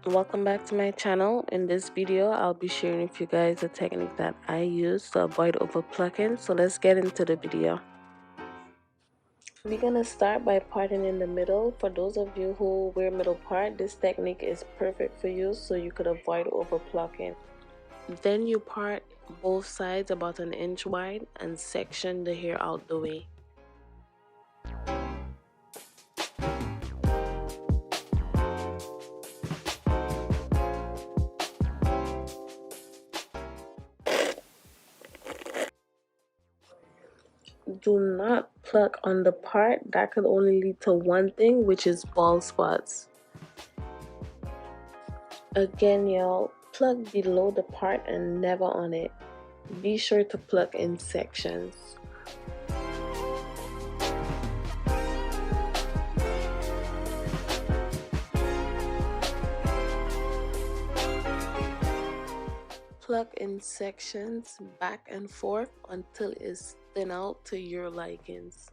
Welcome back to my channel. In this video I'll be sharing with you guys a technique that I use to avoid overplucking. So let's get into the video. We're gonna start by parting in the middle. For those of you who wear middle part, this technique is perfect for you so you could avoid overplucking. Then you part both sides about an inch wide and section the hair out the way. Do not pluck on the part. That could only lead to one thing, which is bald spots. Again, y'all, pluck below the part and never on it. Be sure to pluck in sections. Pluck in sections back and forth until it's thin out to your likings.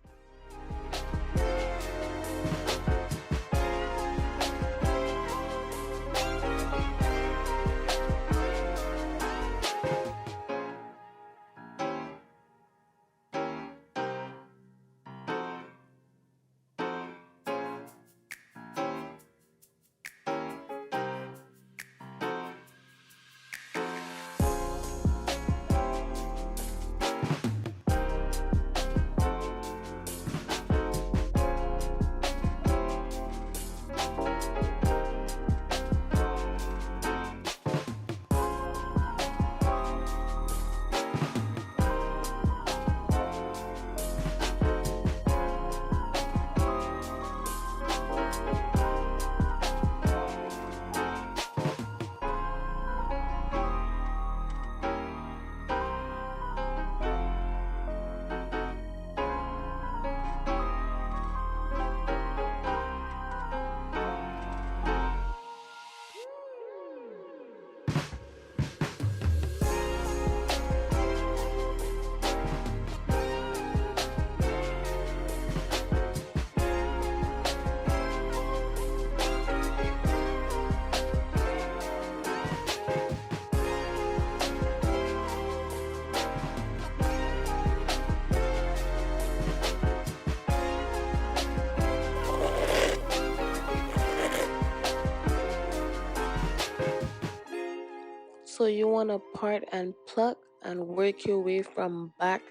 So you want to part and pluck and work your way from back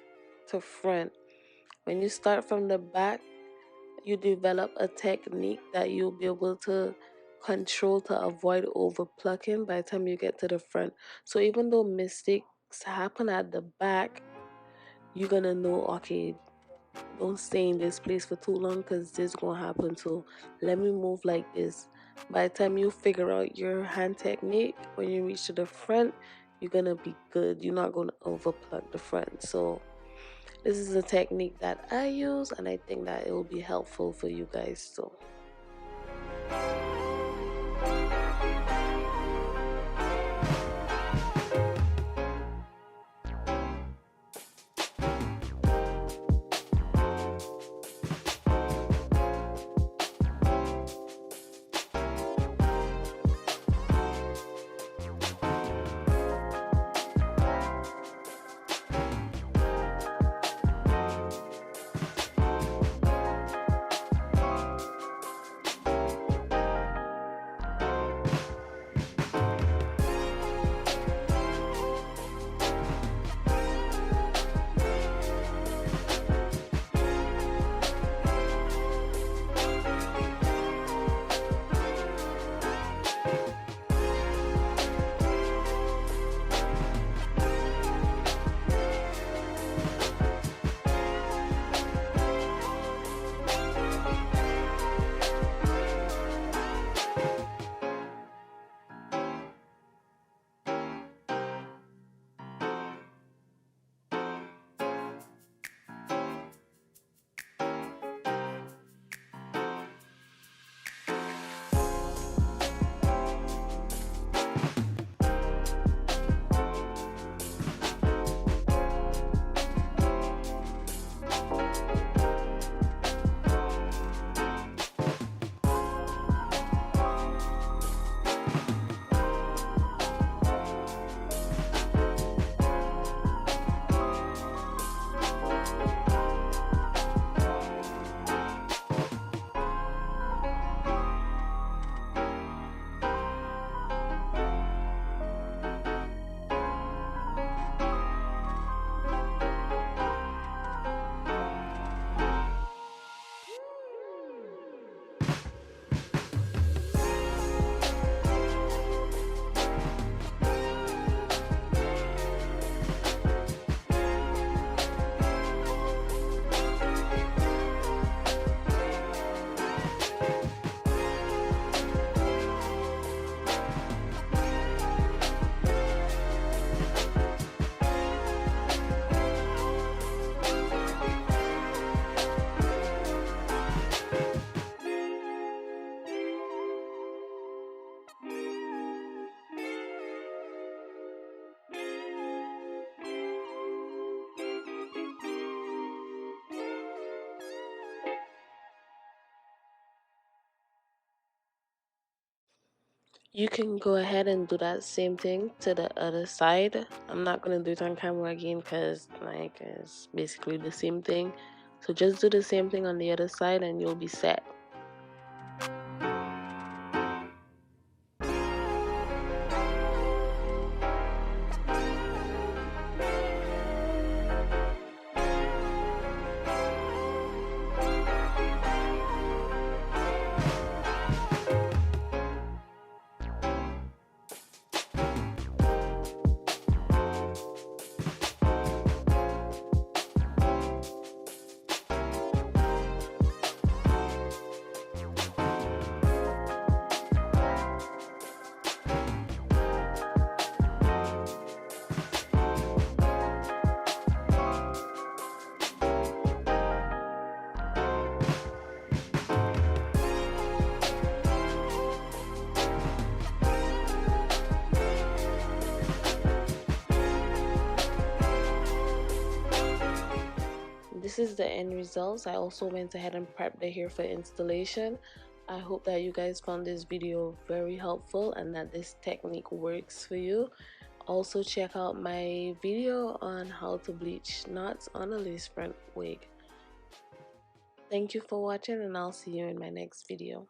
to front. When you start from the back, you develop a technique that you'll be able to control to avoid over plucking by the time you get to the front. So even though mistakes happen at the back, you're gonna know, okay, don't stay in this place for too long because this is gonna happen, so let me move like this. By the time you figure out your hand technique, when you reach to the front, you're gonna be good. You're not gonna over pluck the front. So this is a technique that I use, and I think that it will be helpful for you guys too. You can go ahead and do that same thing to the other side. I'm not gonna do it on camera again because like it's basically the same thing. So just do the same thing on the other side and you'll be set. This is the end results. I also went ahead and prepped the hair for installation. I hope that you guys found this video very helpful and that this technique works for you. Also check out my video on how to bleach knots on a lace front wig. Thank you for watching and I'll see you in my next video.